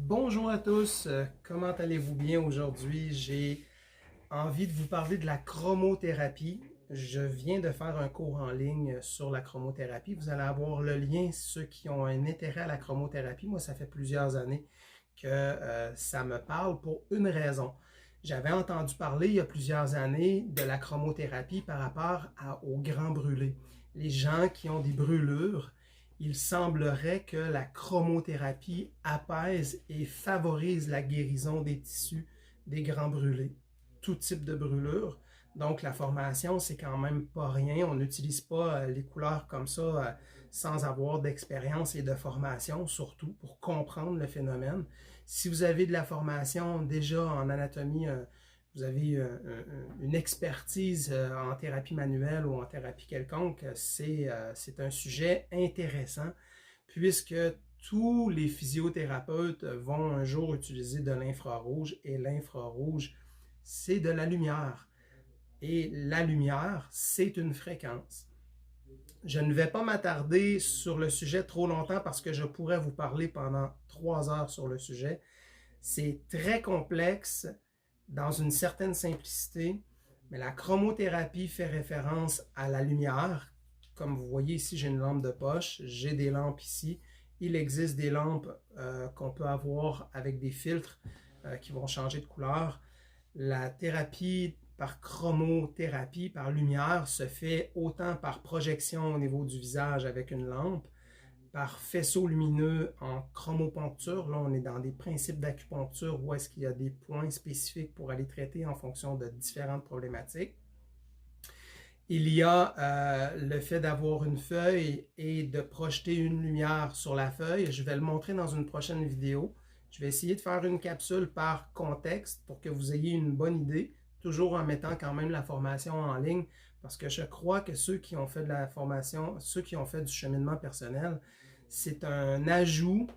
Bonjour à tous, comment allez-vous bien aujourd'hui? J'ai envie de vous parler de la chromothérapie. Je viens de faire un cours en ligne sur la chromothérapie. Vous allez avoir le lien, ceux qui ont un intérêt à la chromothérapie. Moi, ça fait plusieurs années que ça me parle pour une raison. J'avais entendu parler il y a plusieurs années de la chromothérapie par rapport aux grands brûlés. Les gens qui ont des brûlures, il semblerait que la chromothérapie apaise et favorise la guérison des tissus des grands brûlés, tout type de brûlure. Donc la formation, c'est quand même pas rien. On n'utilise pas les couleurs comme ça sans avoir d'expérience et de formation, surtout pour comprendre le phénomène. Si vous avez de la formation déjà en anatomie, vous avez une expertise en thérapie manuelle ou en thérapie quelconque, c'est un sujet intéressant puisque tous les physiothérapeutes vont un jour utiliser de l'infrarouge et l'infrarouge, c'est de la lumière. Et la lumière, c'est une fréquence. Je ne vais pas m'attarder sur le sujet trop longtemps parce que je pourrais vous parler pendant 3 heures sur le sujet. C'est très complexe dans une certaine simplicité, mais la chromothérapie fait référence à la lumière. Comme vous voyez ici, j'ai une lampe de poche, j'ai des lampes ici. Il existe des lampes qu'on peut avoir avec des filtres qui vont changer de couleur. La thérapie par chromothérapie, par lumière, se fait autant par projection au niveau du visage avec une lampe, par faisceau lumineux en chromopuncture. Là, on est dans des principes d'acupuncture où est-ce qu'il y a des points spécifiques pour aller traiter en fonction de différentes problématiques. Il y a le fait d'avoir une feuille et de projeter une lumière sur la feuille. Je vais le montrer dans une prochaine vidéo. Je vais essayer de faire une capsule par contexte pour que vous ayez une bonne idée, toujours en mettant quand même la formation en ligne, parce que je crois que ceux qui ont fait de la formation, ceux qui ont fait du cheminement personnel, c'est un ajout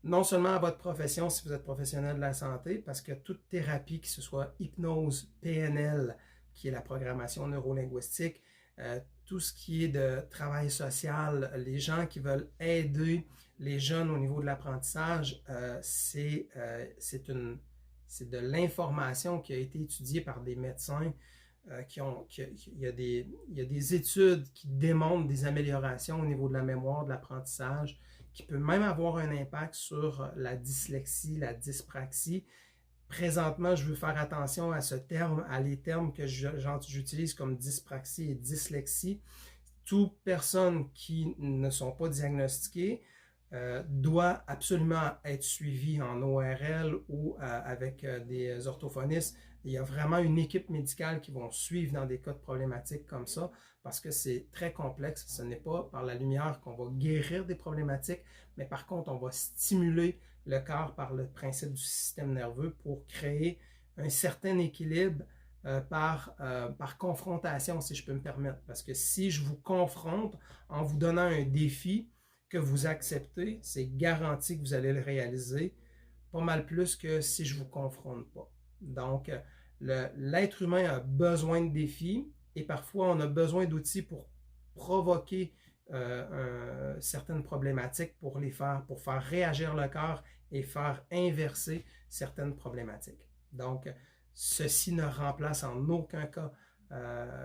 non seulement à votre profession si vous êtes professionnel de la santé, parce que toute thérapie, que ce soit hypnose, PNL, qui est la programmation neurolinguistique, tout ce qui est de travail social, les gens qui veulent aider les jeunes au niveau de l'apprentissage, c'est de l'information qui a été étudiée par des médecins. Il y a des études qui démontrent des améliorations au niveau de la mémoire, de l'apprentissage, qui peut même avoir un impact sur la dyslexie, la dyspraxie. Présentement, je veux faire attention à ce terme, à les termes que j'utilise comme dyspraxie et dyslexie. Toute personne qui ne sont pas diagnostiquées doit absolument être suivie en ORL ou avec des orthophonistes. Il y a vraiment une équipe médicale qui vont suivre dans des cas de problématiques comme ça parce que c'est très complexe. Ce n'est pas par la lumière qu'on va guérir des problématiques, mais par contre, on va stimuler le corps par le principe du système nerveux pour créer un certain équilibre par confrontation, si je peux me permettre. Parce que si je vous confronte en vous donnant un défi que vous acceptez, c'est garanti que vous allez le réaliser pas mal plus que si je ne vous confronte pas. Donc, l'être humain a besoin de défis et parfois on a besoin d'outils pour provoquer certaines problématiques pour faire réagir le corps et faire inverser certaines problématiques. Donc, ceci ne remplace en aucun cas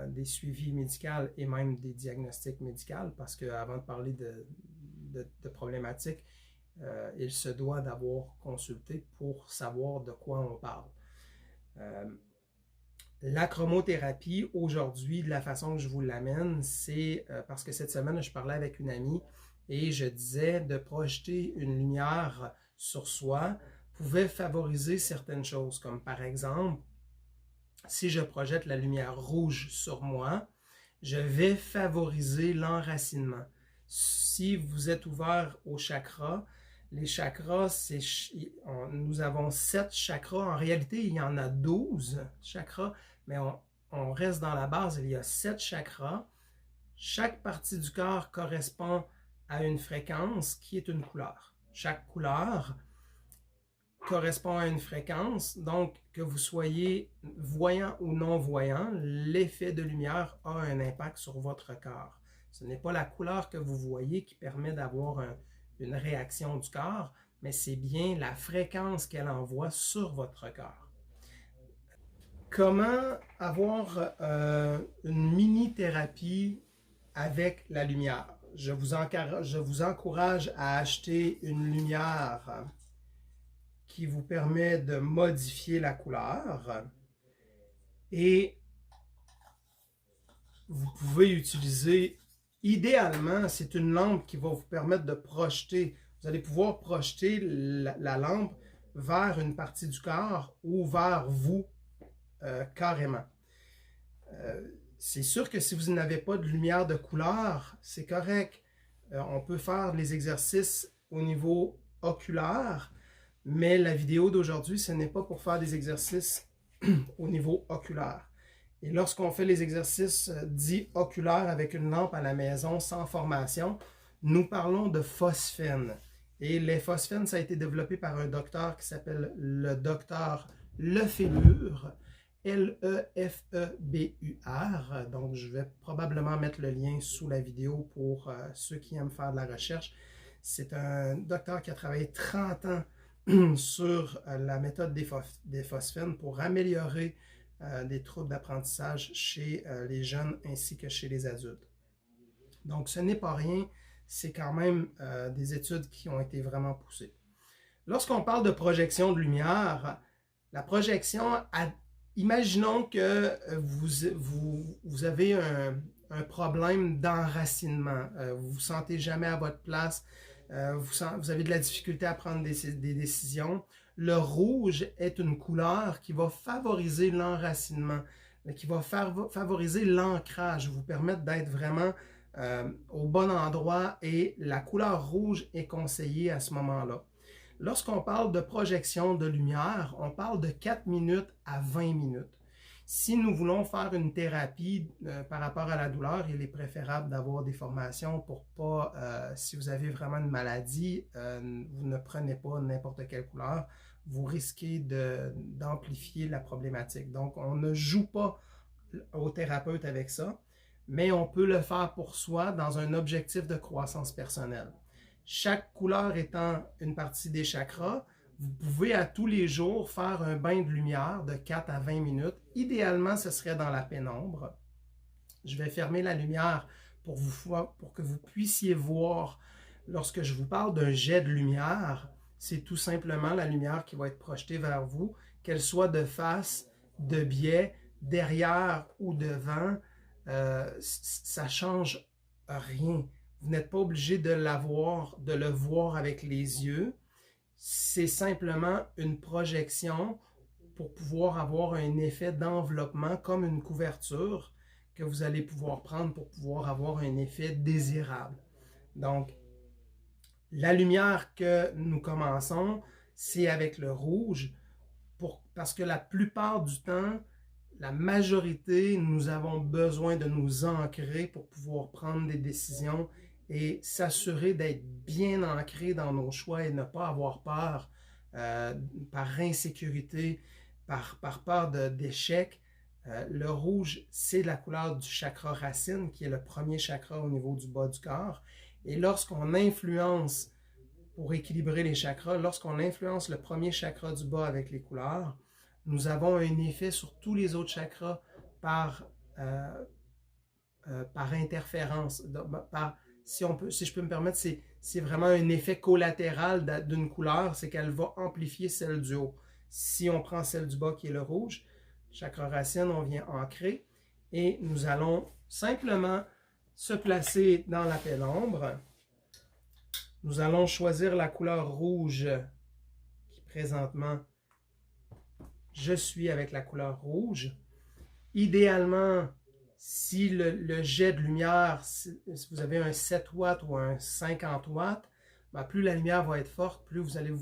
des suivis médicaux et même des diagnostics médicaux parce qu'avant de parler de problématiques, il se doit d'avoir consulté pour savoir de quoi on parle. La chromothérapie, aujourd'hui, de la façon que je vous l'amène, c'est parce que cette semaine, je parlais avec une amie et je disais de projeter une lumière sur soi pouvait favoriser certaines choses, comme par exemple, si je projette la lumière rouge sur moi, je vais favoriser l'enracinement. Si vous êtes ouvert aux chakras, les chakras, nous avons 7 chakras. En réalité, il y en a 12 chakras, mais on reste dans la base, il y a 7 chakras. Chaque partie du corps correspond à une fréquence qui est une couleur. Chaque couleur correspond à une fréquence, donc que vous soyez voyant ou non-voyant, l'effet de lumière a un impact sur votre corps. Ce n'est pas la couleur que vous voyez qui permet d'avoir une réaction du corps, mais c'est bien la fréquence qu'elle envoie sur votre corps. Comment avoir une mini-thérapie avec la lumière? Je vous encourage à acheter une lumière qui vous permet de modifier la couleur et vous pouvez utiliser, idéalement, c'est une lampe qui va vous permettre de projeter. Vous allez pouvoir projeter la lampe vers une partie du corps ou vers vous carrément. C'est sûr que si vous n'avez pas de lumière de couleur, c'est correct. On peut faire les exercices au niveau oculaire, mais la vidéo d'aujourd'hui, ce n'est pas pour faire des exercices au niveau oculaire. Et lorsqu'on fait les exercices dits oculaires avec une lampe à la maison sans formation, nous parlons de phosphène. Et les phosphènes, ça a été développé par un docteur qui s'appelle le docteur Lefebvre, L-E-F-E-B-U-R. Donc, je vais probablement mettre le lien sous la vidéo pour ceux qui aiment faire de la recherche. C'est un docteur qui a travaillé 30 ans sur la méthode des phosphènes pour améliorer des troubles d'apprentissage chez les jeunes ainsi que chez les adultes. Donc, ce n'est pas rien, c'est quand même des études qui ont été vraiment poussées. Lorsqu'on parle de projection de lumière, la projection, imaginons que vous avez un problème d'enracinement, vous ne vous sentez jamais à votre place, vous avez de la difficulté à prendre des décisions. Le rouge est une couleur qui va favoriser l'enracinement, qui va favoriser l'ancrage, vous permettre d'être vraiment au bon endroit et la couleur rouge est conseillée à ce moment-là. Lorsqu'on parle de projection de lumière, on parle de 4 minutes à 20 minutes. Si nous voulons faire une thérapie par rapport à la douleur, il est préférable d'avoir des formations pour pas, si vous avez vraiment une maladie, vous ne prenez pas n'importe quelle couleur, vous risquez d'amplifier la problématique. Donc, on ne joue pas au thérapeute avec ça, mais on peut le faire pour soi dans un objectif de croissance personnelle. Chaque couleur étant une partie des chakras, vous pouvez à tous les jours faire un bain de lumière de 4 à 20 minutes. Idéalement, ce serait dans la pénombre. Je vais fermer la lumière pour que vous puissiez voir. Lorsque je vous parle d'un jet de lumière, c'est tout simplement la lumière qui va être projetée vers vous, qu'elle soit de face, de biais, derrière ou devant. Ça ne change rien. Vous n'êtes pas obligé de le voir avec les yeux. C'est simplement une projection pour pouvoir avoir un effet d'enveloppement comme une couverture que vous allez pouvoir prendre pour pouvoir avoir un effet désirable. Donc, la lumière que nous commençons, c'est avec le rouge parce que la plupart du temps, la majorité, nous avons besoin de nous ancrer pour pouvoir prendre des décisions et s'assurer d'être bien ancré dans nos choix et ne pas avoir peur par insécurité, par peur d'échec. Le rouge, c'est la couleur du chakra racine, qui est le premier chakra au niveau du bas du corps. Et lorsqu'on influence, pour équilibrer les chakras, lorsqu'on influence le premier chakra du bas avec les couleurs, nous avons un effet sur tous les autres chakras par interférence, si je peux me permettre, c'est vraiment un effet collatéral d'une couleur, c'est qu'elle va amplifier celle du haut. Si on prend celle du bas qui est le rouge, chakra racine, on vient ancrer et nous allons simplement se placer dans la pénombre. Nous allons choisir la couleur rouge qui présentement, je suis avec la couleur rouge. Idéalement, si le jet de lumière, si vous avez un 7 watts ou un 50 watts, ben plus la lumière va être forte, plus vous allez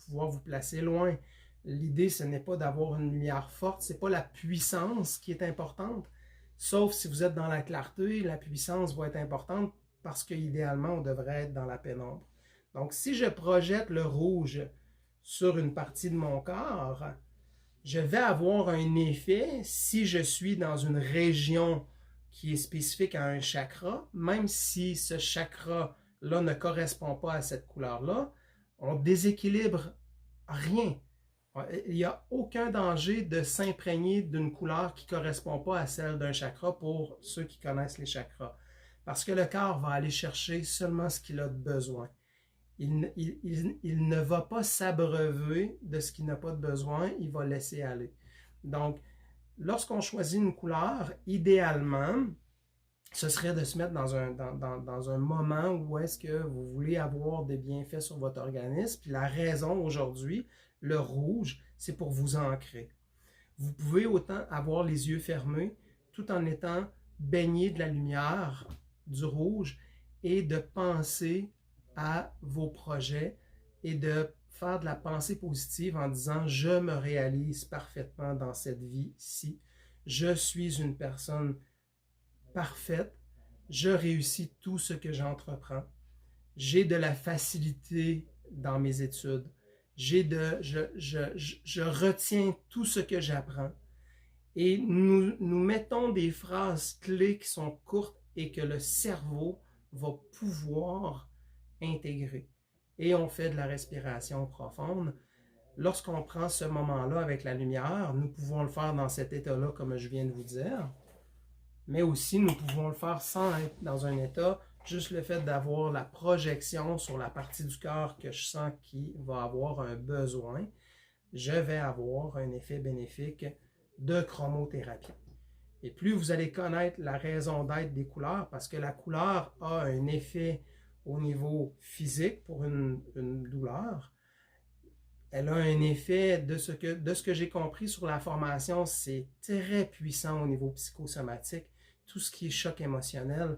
pouvoir vous placer loin. L'idée, ce n'est pas d'avoir une lumière forte, ce n'est pas la puissance qui est importante, sauf si vous êtes dans la clarté, la puissance va être importante parce qu'idéalement, on devrait être dans la pénombre. Donc, si je projette le rouge sur une partie de mon corps, je vais avoir un effet si je suis dans une région qui est spécifique à un chakra, même si ce chakra-là ne correspond pas à cette couleur-là, On déséquilibre rien. Il n'y a aucun danger de s'imprégner d'une couleur qui ne correspond pas à celle d'un chakra pour ceux qui connaissent les chakras. Parce que le corps va aller chercher seulement ce qu'il a besoin. Il ne va pas s'abreuver de ce qu'il n'a pas de besoin, il va laisser aller. Donc, lorsqu'on choisit une couleur, idéalement, ce serait de se mettre dans un moment où est-ce que vous voulez avoir des bienfaits sur votre organisme. Puis la raison aujourd'hui, le rouge, c'est pour vous ancrer. Vous pouvez autant avoir les yeux fermés tout en étant baigné de la lumière du rouge et de penser à vos projets et de faire de la pensée positive en disant « Je me réalise parfaitement dans cette vie-ci. Je suis une personne parfaite. Je réussis tout ce que j'entreprends. J'ai de la facilité dans mes études. Je retiens tout ce que j'apprends. » Et nous mettons des phrases clés qui sont courtes et que le cerveau va pouvoir intégrer. Et on fait de la respiration profonde. Lorsqu'on prend ce moment-là avec la lumière, nous pouvons le faire dans cet état-là, comme je viens de vous dire. Mais aussi, nous pouvons le faire sans être dans un état, juste le fait d'avoir la projection sur la partie du corps que je sens qui va avoir un besoin, je vais avoir un effet bénéfique de chromothérapie. Et plus vous allez connaître la raison d'être des couleurs, parce que la couleur a un effet au niveau physique pour une douleur, elle a un effet de ce que j'ai compris sur la formation, c'est très puissant au niveau psychosomatique. Tout ce qui est choc émotionnel,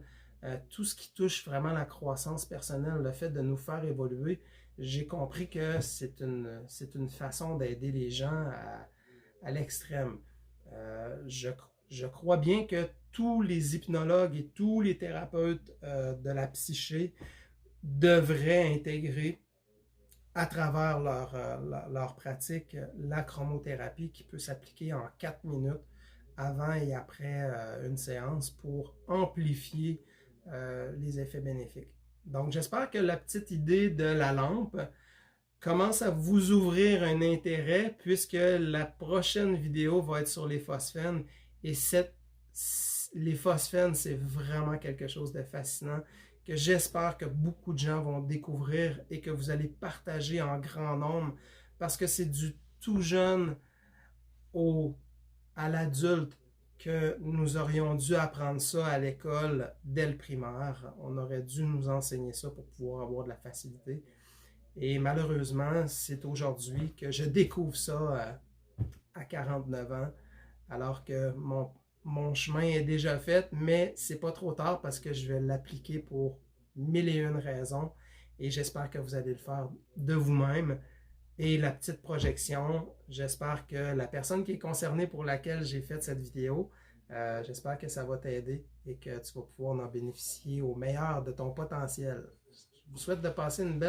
tout ce qui touche vraiment la croissance personnelle, le fait de nous faire évoluer, j'ai compris que c'est une façon d'aider les gens à l'extrême. Je crois bien que tous les hypnologues et tous les thérapeutes de la psyché devraient intégrer à travers leur pratique la chromothérapie qui peut s'appliquer en 4 minutes avant et après une séance pour amplifier les effets bénéfiques. Donc j'espère que la petite idée de la lampe commence à vous ouvrir un intérêt puisque la prochaine vidéo va être sur les phosphènes et les phosphènes, c'est vraiment quelque chose de fascinant que j'espère que beaucoup de gens vont découvrir et que vous allez partager en grand nombre parce que c'est du tout jeune à l'adulte que nous aurions dû apprendre ça à l'école dès le primaire. On aurait dû nous enseigner ça pour pouvoir avoir de la facilité. Et malheureusement, c'est aujourd'hui que je découvre ça à 49 ans, alors que mon chemin est déjà fait, mais c'est pas trop tard parce que je vais l'appliquer pour 1001 raisons et j'espère que vous allez le faire de vous-même. Et la petite projection, j'espère que la personne qui est concernée pour laquelle j'ai fait cette vidéo, j'espère que ça va t'aider et que tu vas pouvoir en bénéficier au meilleur de ton potentiel. Je vous souhaite de passer une belle